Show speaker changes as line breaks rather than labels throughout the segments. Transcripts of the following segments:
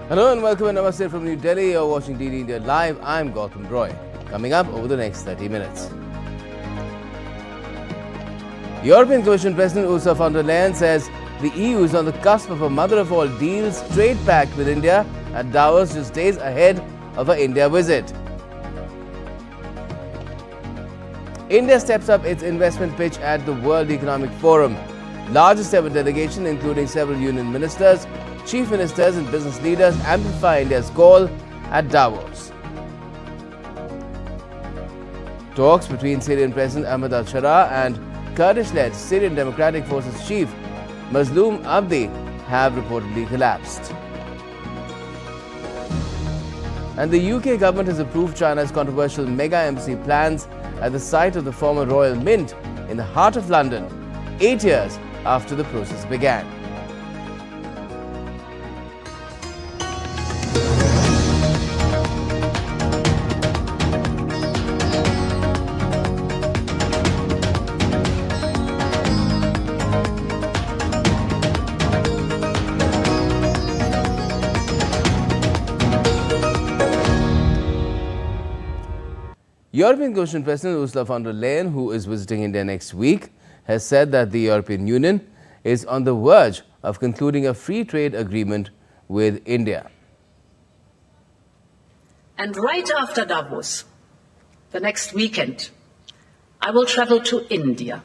Hello and welcome and namaste from New Delhi. You're watching DD India Live. I'm Gautam Roy. Coming up over the next 30 minutes. European Commission President Ursula von der Leyen says the EU is on the cusp of a mother-of-all deals trade pact with India at Davos just days ahead of her India visit. India steps up its investment pitch at the World Economic Forum. Largest ever delegation, including several union ministers, chief ministers and business leaders, amplify India's call at Davos. Talks between Syrian President Ahmed al-Shara and Kurdish-led Syrian Democratic Forces chief Mazloum Abdi have reportedly collapsed. And the UK government has approved China's controversial mega embassy plans at the site of the former Royal Mint in the heart of London, 8 years after the process began. European Commission President Ursula von der Leyen, who is visiting India next week, has said that the European Union is on the verge of concluding a free trade agreement with India.
And right after Davos, the next weekend, I will travel to India.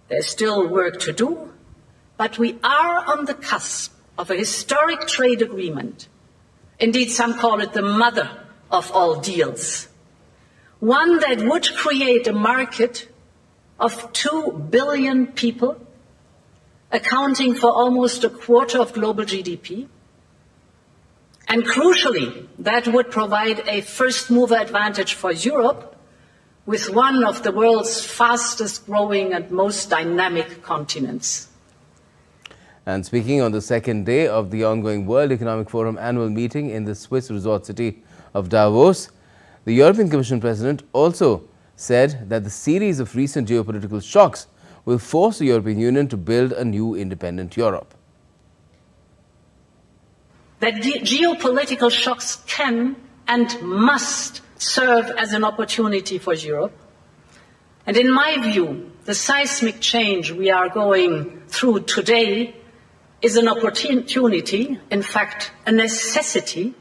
There's still work to do, but we are on the cusp of a historic trade agreement. Indeed, some call it the mother of all deals. One that would create a market of 2 billion people, accounting for almost a quarter of global GDP. And crucially, that would provide a first mover advantage for Europe with one of the world's fastest growing and most dynamic continents.
And speaking on the second day of the ongoing World Economic Forum annual meeting in the Swiss resort city of Davos, the European Commission President also said that the series of recent geopolitical shocks will force the European Union to build a new independent Europe.
That geopolitical shocks can and must serve as an opportunity for Europe. And in my view, the seismic change we are going through today is an opportunity, in fact, a necessity,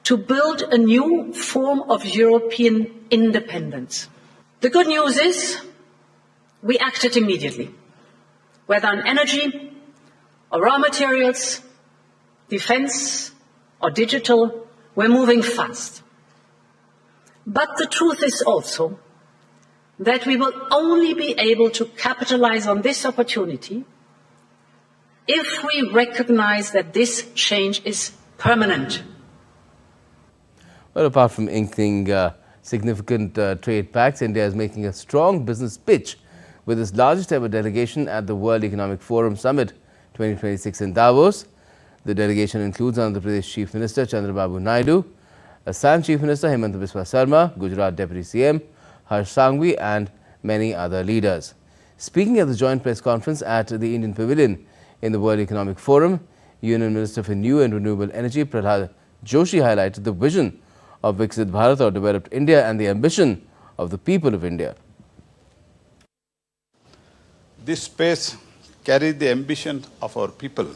to build a new form of European independence. The good news is we acted immediately, whether on energy or raw materials, defense or digital, we're moving fast. But the truth is also that we will only be able to capitalize on this opportunity if we recognize that this change is permanent.
Well, apart from inking significant trade pacts, India is making a strong business pitch with its largest ever delegation at the World Economic Forum Summit 2026 in Davos. The delegation includes Andhra Pradesh Chief Minister Chandrababu Naidu, Assam Chief Minister Hemanta Biswa Sarma, Gujarat Deputy CM Harsh Sanghvi and many other leaders. Speaking at the joint press conference at the Indian Pavilion in the World Economic Forum, Union Minister for New and Renewable Energy Prasar Joshi highlighted the vision of Viksit Bharat or Developed India and the ambition of the people of India.
This space carries the ambition of our people,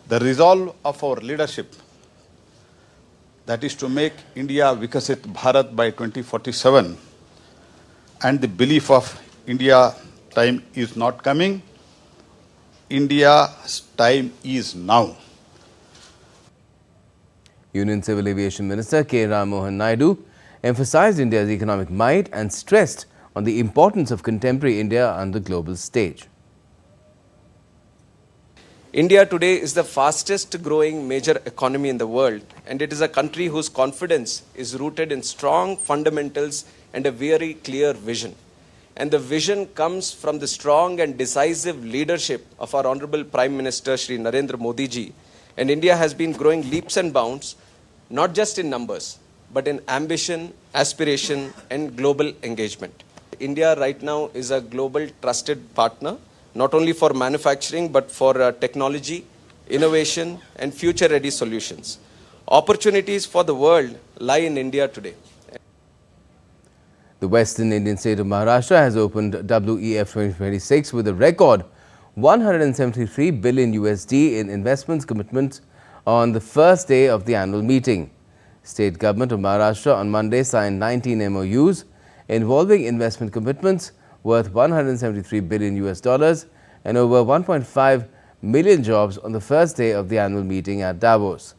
the resolve of our leadership, that is to make India Viksit Bharat by 2047, and the belief of India time is not coming, India's time is now.
Union Civil Aviation Minister K. Ram Mohan Naidu emphasized India's economic might and stressed on the importance of contemporary India on the global stage.
India today is the fastest growing major economy in the world, and it is a country whose confidence is rooted in strong fundamentals and a very clear vision. And the vision comes from the strong and decisive leadership of our Honorable Prime Minister Shri Narendra Modi ji. And India has been growing leaps and bounds, not just in numbers, but in ambition, aspiration, and global engagement. India right now is a global trusted partner, not only for manufacturing, but for technology, innovation, and future-ready solutions. Opportunities for the world lie in India today.
The Western Indian state of Maharashtra has opened WEF 2026 with a record 173 billion USD in investments commitments on the first day of the annual meeting. State government of Maharashtra on Monday signed 19 MOUs involving investment commitments worth 173 billion US dollars and over 1.5 million jobs on the first day of the annual meeting at Davos.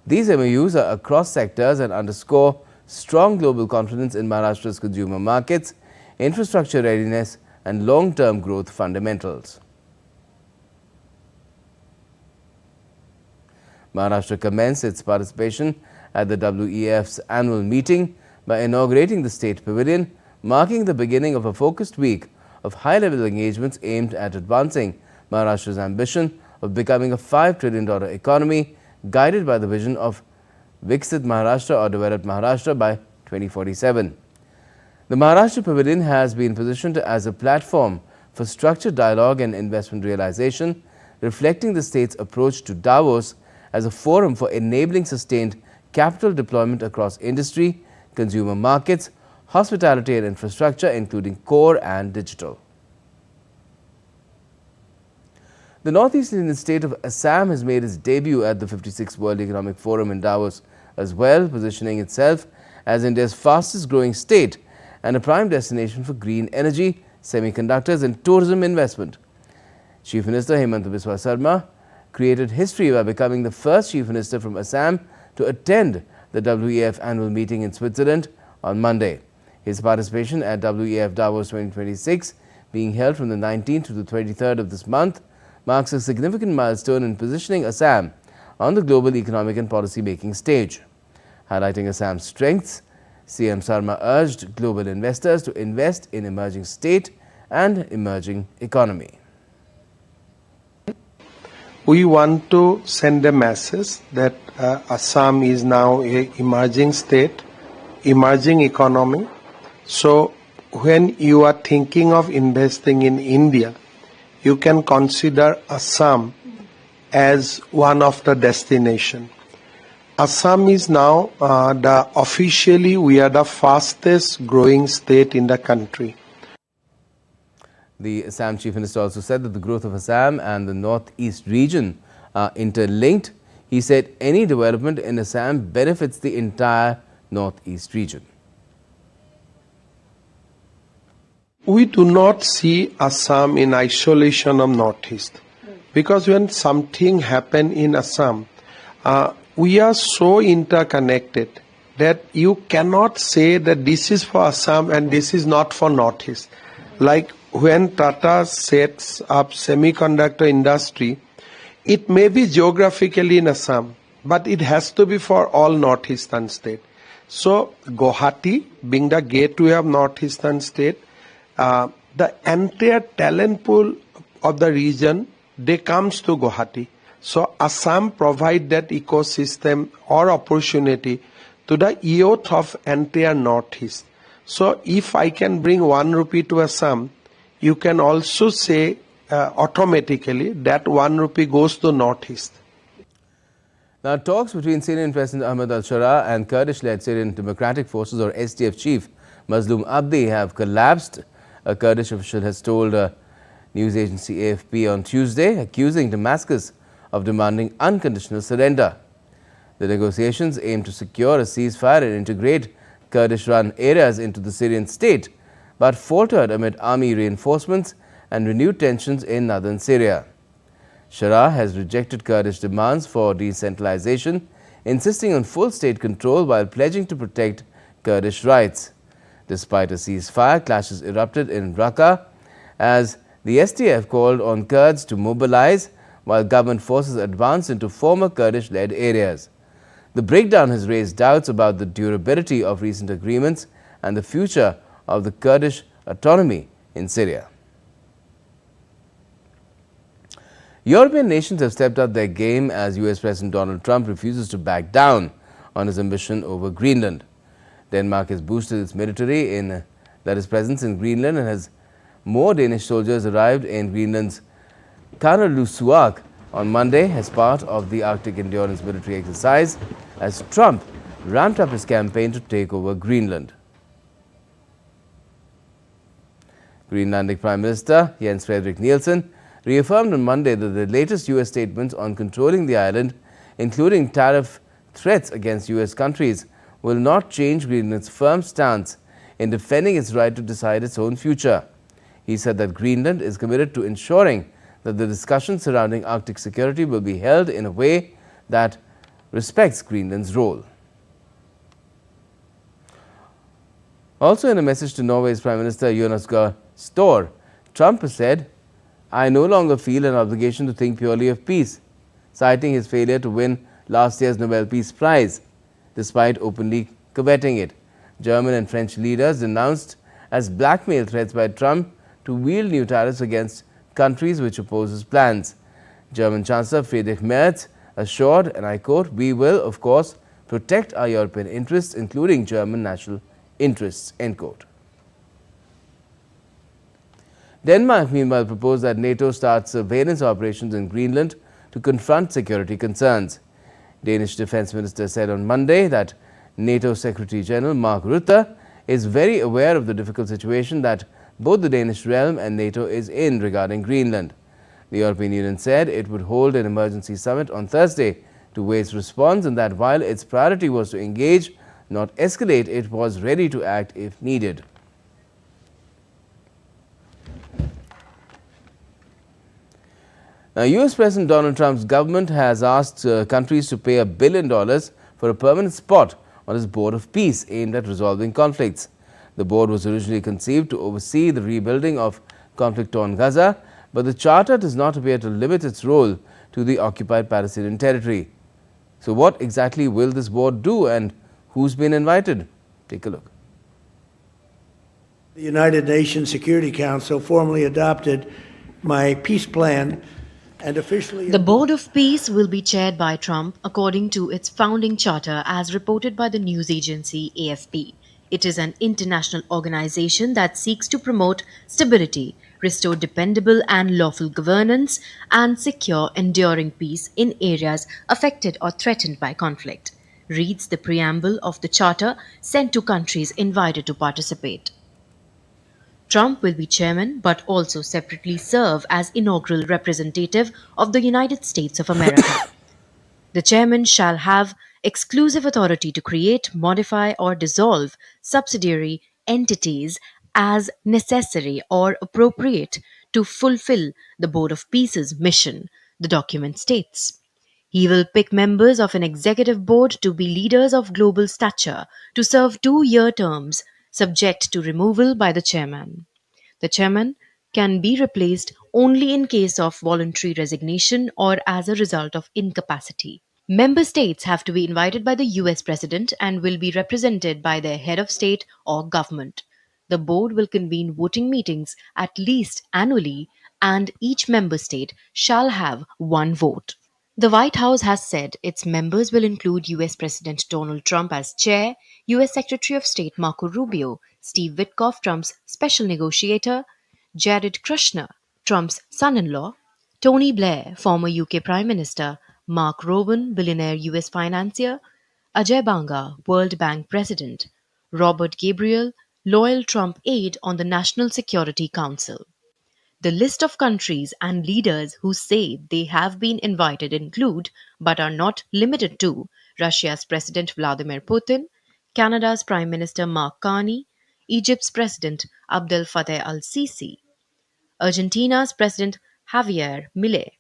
These MOUs are across sectors and underscore strong global confidence in Maharashtra's consumer markets, infrastructure readiness and long-term growth fundamentals. Maharashtra commenced its participation at the WEF's annual meeting by inaugurating the State Pavilion, marking the beginning of a focused week of high-level engagements aimed at advancing Maharashtra's ambition of becoming a $5 trillion economy, guided by the vision of Viksit Maharashtra or Developed Maharashtra by 2047. The Maharashtra Pavilion has been positioned as a platform for structured dialogue and investment realization, reflecting the state's approach to Davos as a forum for enabling sustained capital deployment across industry, consumer markets, hospitality and infrastructure, including core and digital. The Northeast Indian state of Assam has made its debut at the 56th World Economic Forum in Davos as well, positioning itself as India's fastest growing state and a prime destination for green energy, semiconductors and tourism investment. Chief Minister Hemanta Biswa Sarma created history by becoming the first Chief Minister from Assam to attend the WEF annual meeting in Switzerland on Monday. His participation at WEF Davos 2026, being held from the 19th to the 23rd of this month, marks a significant milestone in positioning Assam on the global economic and policy-making stage. Highlighting Assam's strengths, CM Sarma urged global investors to invest in emerging state and emerging economy.
We want to send a message that Assam is now an emerging state, emerging economy. So when you are thinking of investing in India, you can consider Assam as one of the destination. Assam is now officially we are the fastest growing state in the country.
The Assam Chief Minister also said that the growth of Assam and the Northeast region are interlinked. He said any development in Assam benefits the entire Northeast region.
We do not see Assam in isolation of Northeast, because when something happen in Assam, we are so interconnected that you cannot say that this is for Assam and this is not for Northeast. Like when Tata sets up semiconductor industry, it may be geographically in Assam, but it has to be for all Northeastern state. So Guwahati being the gateway of Northeastern state, the entire talent pool of the region, they comes to Guwahati. So Assam provide that ecosystem or opportunity to the youth of entire Northeast. So if I can bring 1 rupee to Assam, you can also say automatically that 1 rupee goes to Northeast.
Now, talks between Syrian President Ahmed al-Shara and Kurdish-led Syrian Democratic Forces or SDF chief Mazloum Abdi have collapsed. A Kurdish official has told news agency AFP on Tuesday, accusing Damascus of demanding unconditional surrender. The negotiations aim to secure a ceasefire and integrate Kurdish-run areas into the Syrian state, but faltered amid army reinforcements and renewed tensions in northern Syria. Shara has rejected Kurdish demands for decentralization, insisting on full state control while pledging to protect Kurdish rights. Despite a ceasefire, clashes erupted in Raqqa as the SDF called on Kurds to mobilize while government forces advanced into former Kurdish-led areas. The breakdown has raised doubts about the durability of recent agreements and the future of the Kurdish autonomy in Syria. European nations have stepped up their game as US President Donald Trump refuses to back down on his ambition over Greenland. Denmark has boosted its military presence in Greenland and has more Danish soldiers arrived in Greenland's Kangerlussuaq on Monday as part of the Arctic endurance military exercise as Trump ramped up his campaign to take over Greenland. Greenlandic Prime Minister Jens Frederik Nielsen reaffirmed on Monday that the latest U.S. statements on controlling the island, including tariff threats against U.S. countries, will not change Greenland's firm stance in defending its right to decide its own future. He said that Greenland is committed to ensuring that the discussions surrounding Arctic security will be held in a way that respects Greenland's role. Also in a message to Norway's Prime Minister Jonas Gahr Støre, Trump has said, "I no longer feel an obligation to think purely of peace," citing his failure to win last year's Nobel Peace Prize, despite openly coveting it. German and French leaders denounced as blackmail threats by Trump to wield new tariffs against countries which oppose his plans. German Chancellor Friedrich Merz assured, and I quote, "We will, of course, protect our European interests, including German national interests," end quote. Denmark, meanwhile, proposed that NATO start surveillance operations in Greenland to confront security concerns. Danish Defence Minister said on Monday that NATO Secretary General Mark Rutte is very aware of the difficult situation that both the Danish realm and NATO is in regarding Greenland. The European Union said it would hold an emergency summit on Thursday to weigh its response, and that while its priority was to engage, not escalate, it was ready to act if needed. Now, US President Donald Trump's government has asked countries to pay $1 billion for a permanent spot on its Board of Peace aimed at resolving conflicts. The board was originally conceived to oversee the rebuilding of conflict-torn Gaza, but the charter does not appear to limit its role to the occupied Palestinian territory. So what exactly will this board do, and who's been invited? Take a look.
The United Nations Security Council formally adopted my peace plan and officially...
The Board of Peace will be chaired by Trump according to its founding charter as reported by the news agency AFP. It is an international organization that seeks to promote stability, restore dependable and lawful governance, and secure enduring peace in areas affected or threatened by conflict, reads the preamble of the charter sent to countries invited to participate. Trump will be chairman but also separately serve as inaugural representative of the United States of America. The chairman shall have exclusive authority to create, modify, or dissolve subsidiary entities as necessary or appropriate to fulfill the Board of Peace's mission, the document states. He will pick members of an executive board to be leaders of global stature to serve 2-year terms, subject to removal by the chairman. The chairman can be replaced only in case of voluntary resignation or as a result of incapacity. Member states have to be invited by the US President and will be represented by their head of state or government. The board will convene voting meetings at least annually, and each member state shall have 1 vote. The White House has said its members will include US President Donald Trump as chair, US Secretary of State Marco Rubio, Steve Witkoff, Trump's special negotiator, Jared Kushner, Trump's son-in-law, Tony Blair, former UK Prime Minister, Mark Rowan, billionaire US financier, Ajay Banga, World Bank President, Robert Gabriel, loyal Trump aide on the National Security Council. The list of countries and leaders who say they have been invited include, but are not limited to, Russia's President Vladimir Putin, Canada's Prime Minister Mark Carney, Egypt's President Abdel Fattah al-Sisi, Argentina's President Javier Milei,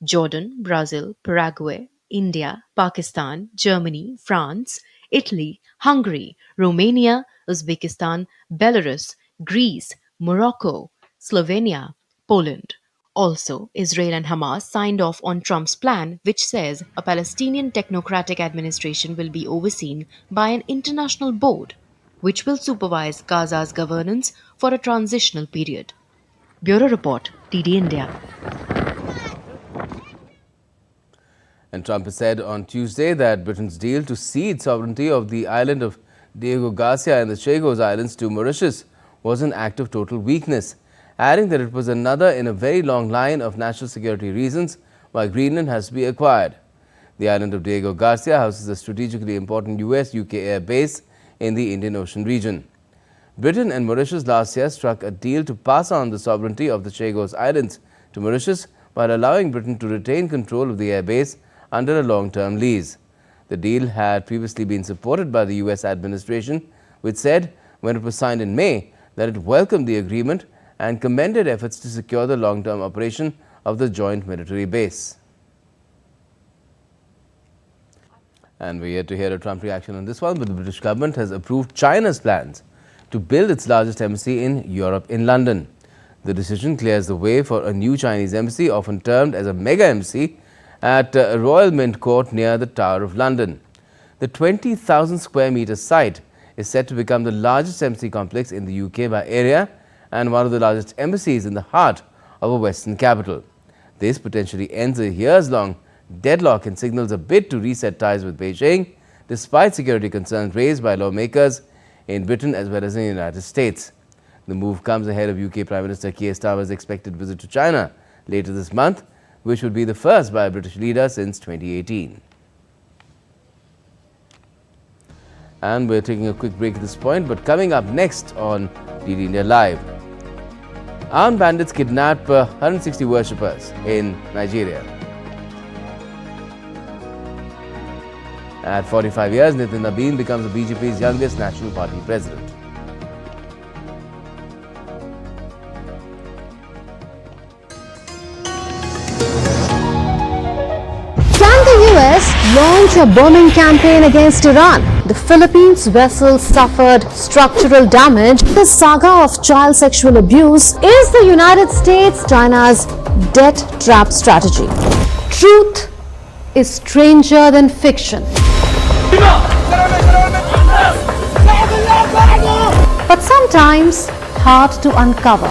Jordan, Brazil, Paraguay, India, Pakistan, Germany, France, Italy, Hungary, Romania, Uzbekistan, Belarus, Greece, Morocco, Slovenia, Poland. Also, Israel and Hamas signed off on Trump's plan, which says a Palestinian technocratic administration will be overseen by an international board, which will supervise Gaza's governance for a transitional period. Bureau Report, TD India.
And Trump has said on Tuesday that Britain's deal to cede sovereignty of the island of Diego Garcia and the Chagos Islands to Mauritius was an act of total weakness, adding that it was another in a very long line of national security reasons while Greenland has to be acquired. The island of Diego Garcia houses a strategically important US-UK air base in the Indian Ocean region. Britain and Mauritius last year struck a deal to pass on the sovereignty of the Chagos Islands to Mauritius while allowing Britain to retain control of the air base under a long-term lease. The deal had previously been supported by the US administration, which said when it was signed in May that it welcomed the agreement and commended efforts to secure the long-term operation of the joint military base. And we're yet to hear a Trump reaction on this one, but the British government has approved China's plans to build its largest embassy in Europe in London. The decision clears the way for a new Chinese embassy, often termed as a mega embassy, at Royal Mint Court near the Tower of London. The 20,000 square metre site is set to become the largest embassy complex in the UK by area and one of the largest embassies in the heart of a Western capital. This potentially ends a years-long deadlock and signals a bid to reset ties with Beijing, despite security concerns raised by lawmakers in Britain as well as in the United States. The move comes ahead of UK Prime Minister Keir Starmer's expected visit to China later this month, which would be the first by a British leader since 2018. And we're taking a quick break at this point, but coming up next on DD India Live, armed bandits kidnap 160 worshippers in Nigeria. At 45 years, Nitin Nabeen becomes the BJP's youngest National Party president.
Can the US launch a bombing campaign against Iran? The Philippines vessel suffered structural damage. The saga of child sexual abuse is the United States China's debt trap strategy. Truth is stranger than fiction. But sometimes hard to uncover.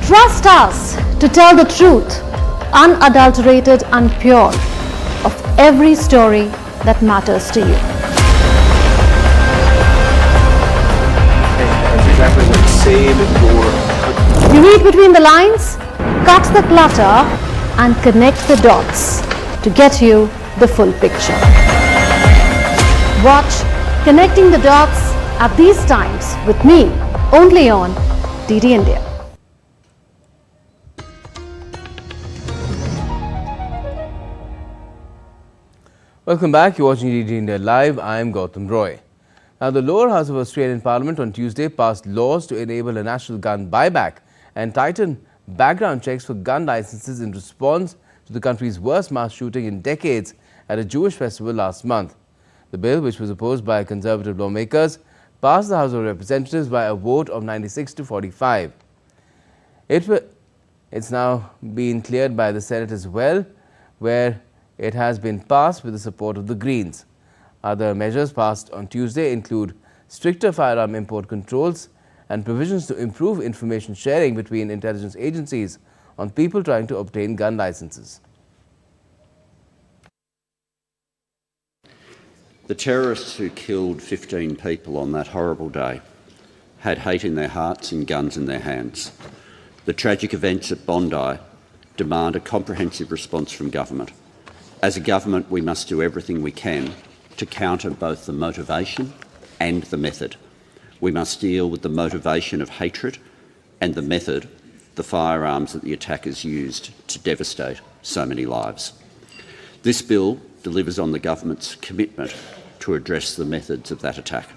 Trust us to tell the truth, unadulterated and pure, of every story that matters to you. You read between the lines, cut the clutter, and connect the dots to get you the full picture. Watch Connecting the Dots at these times with me, only on DD India.
Welcome back. You're watching DD India Live. I am Gautam Roy. Now, the lower house of Australian Parliament on Tuesday passed laws to enable a national gun buyback and tighten background checks for gun licenses in response to the country's worst mass shooting in decades at a Jewish festival last month. The bill, which was opposed by Conservative lawmakers, passed the House of Representatives by a vote of 96 to 45. It's now been cleared by the Senate as well, where it has been passed with the support of the Greens. Other measures passed on Tuesday include stricter firearm import controls and provisions to improve information sharing between intelligence agencies on people trying to obtain gun licenses.
The terrorists who killed 15 people on that horrible day had hate in their hearts and guns in their hands. The tragic events at Bondi demand a comprehensive response from government. As a government, we must do everything we can to counter both the motivation and the method. We must deal with the motivation of hatred and the method, the firearms that the attackers used to devastate so many lives. This bill delivers on the government's commitment to address the methods of that attack.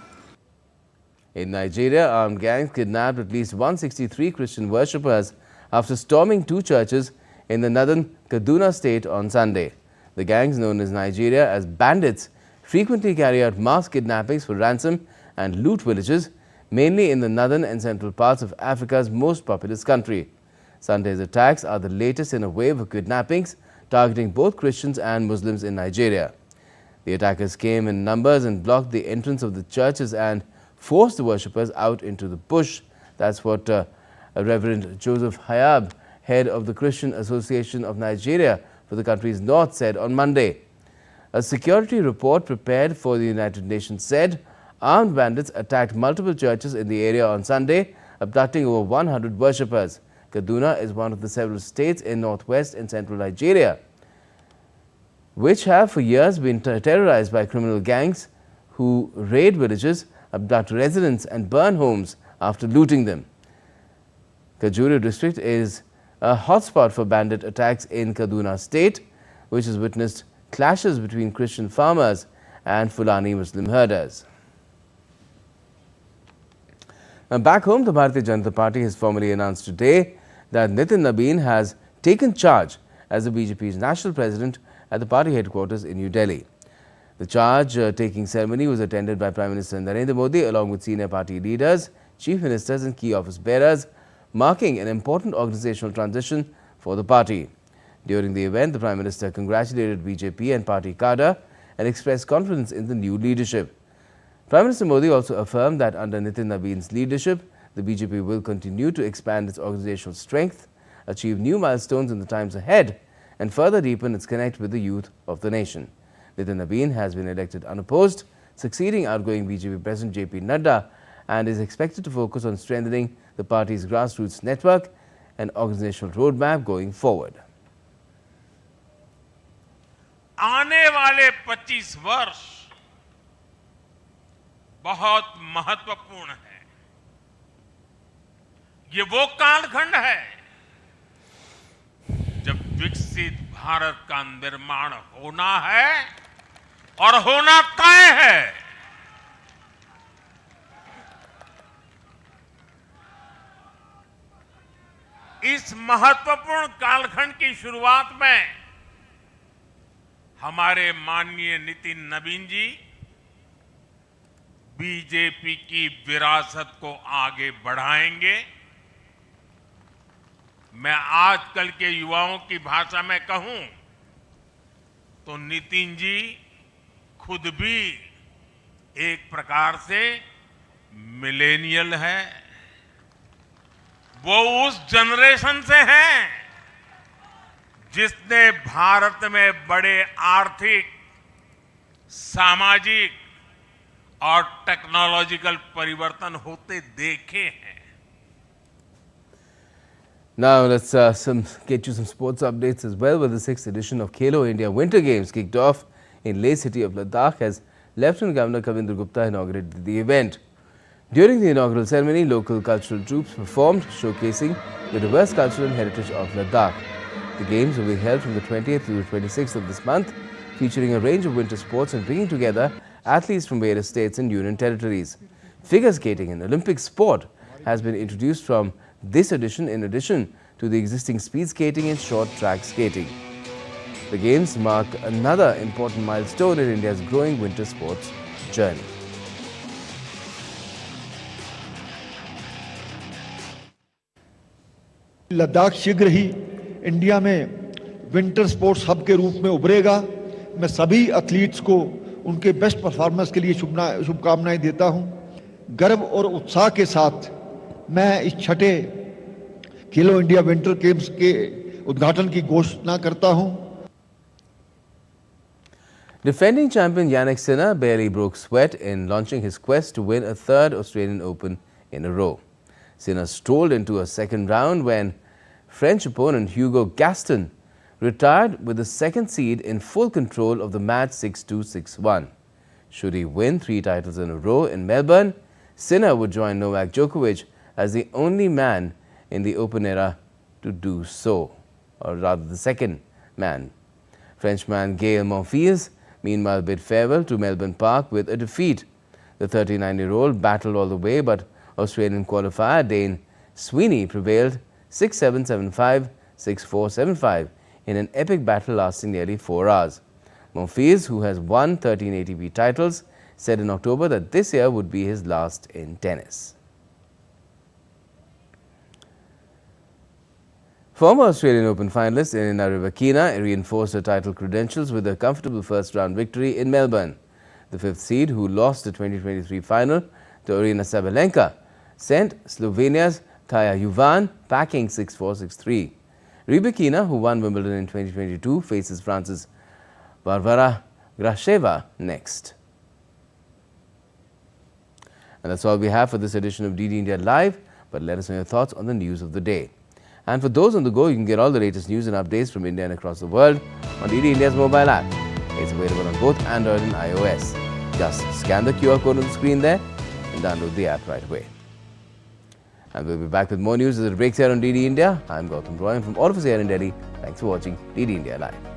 In Nigeria, armed gangs kidnapped at least 163 Christian worshippers after storming two churches in the northern Kaduna state on Sunday. The gangs, known in Nigeria as bandits, frequently carry out mass kidnappings for ransom and loot villages, mainly in the northern and central parts of Africa's most populous country. Sunday's attacks are the latest in a wave of kidnappings targeting both Christians and Muslims in Nigeria. The attackers came in numbers and blocked the entrance of the churches and forced the worshippers out into the bush. That's what Reverend Joseph Hayab, head of the Christian Association of Nigeria for the country's north, said on Monday. A security report prepared for the United Nations said armed bandits attacked multiple churches in the area on Sunday, abducting over 100 worshippers. Kaduna is one of the several states in northwest and central Nigeria which have for years been terrorized by criminal gangs who raid villages, abduct residents and burn homes after looting them. Kajuru district is a hotspot for bandit attacks in Kaduna state, which has witnessed clashes between Christian farmers and Fulani Muslim herders. Now back home, the Bharatiya Janata Party has formally announced today that Nitin Nabin has taken charge as the BJP's national president at the party headquarters in New Delhi. The charge-taking ceremony was attended by Prime Minister Narendra Modi along with senior party leaders, chief ministers and key office bearers, marking an important organizational transition for the party. During the event, the Prime Minister congratulated BJP and party cadre and expressed confidence in the new leadership. Prime Minister Modi also affirmed that under Nitin Nabin's leadership, the BJP will continue to expand its organizational strength, achieve new milestones in the times ahead, and further deepen its connect with the youth of the nation. Nitin Nabin has been elected unopposed, succeeding outgoing BJP President JP Nadda, and is expected to focus on strengthening the party's grassroots network and organizational roadmap going forward.
आने वाले 25 वर्ष बहुत महत्वपूर्ण है। ये वो कालखंड है जब विकसित भारत का निर्माण होना है और होना तय है। इस महत्वपूर्ण कालखंड की शुरुआत में हमारे माननीय नितिन नबीन जी बीजेपी की विरासत को आगे बढ़ाएंगे। मैं आजकल के युवाओं की भाषा में कहूं तो नितिन जी खुद भी एक प्रकार से मिलेनियल है। वो उस जनरेशन से हैं जिसने भारत में बड़े आर्थिक, सामाजिक और टेक्नोलॉजिकल परिवर्तन होते देखे हैं।
Now let's get you some sports updates as well. With the 6th edition of Khelo India Winter Games kicked off in Leh city of Ladakh as Lieutenant Governor Kavindra Gupta inaugurated the event. During the inaugural ceremony, local cultural troops performed, showcasing the diverse cultural heritage of Ladakh. The games will be held from the 20th to the 26th of this month, featuring a range of winter sports and bringing together athletes from various states and union territories. Figure skating, an Olympic sport, has been introduced from this edition in addition to the existing speed skating and short track skating. The games mark another important milestone in India's growing winter sports journey.
Ladakh शीघ्र ही India में winter sports hub के रूप में उभरेगा। मैं सभी athletes को उनके बेस्ट परफॉर्मेंस के लिए शुभकामनाएं देता हूं। गर्व और उत्साह के साथ मैं इस छठे खेलो इंडिया विंटर गेम्स के उद्घाटन की घोषणा करता हूं।
Defending champion Yannick Sinner barely broke sweat in launching his quest to win a third Australian Open in a row. Sinner strolled into a second round when French opponent Hugo Gaston retired with the second seed in full control of the match 6-2, 6-1. Should he win 3 titles in a row in Melbourne, Sinner would join Novak Djokovic as the only man in the Open era to do so, or rather the second man. Frenchman Gaël Monfils meanwhile bid farewell to Melbourne Park with a defeat. The 39-year-old battled all the way, but Australian qualifier Dane Sweeney prevailed 6-7, 7-5, 6-4, 7-5 in an epic battle lasting nearly 4 hours. Monfils, who has won 13 ATP titles, said in October that this year would be his last in tennis. Former Australian Open finalist Elena Rybakina reinforced her title credentials with a comfortable first-round victory in Melbourne. The 5th seed, who lost the 2023 final to Aryna Sabalenka, sent Slovenia's Kaja Juvan packing 6-4, 6-3. Rybakina, who won Wimbledon in 2022, faces France's Varvara Gracheva next. And that's all we have for this edition of DD India Live. but let us know your thoughts on the news of the day. And for those on the go, you can get all the latest news and updates from India and across the world on DD India's mobile app. It's available on both Android and iOS. Just scan the QR code on the screen there and download the app right away. And we'll be back with more news as it breaks here on DD India. I'm Gautam Roy, and from all of us here in Delhi, thanks for watching DD India Live.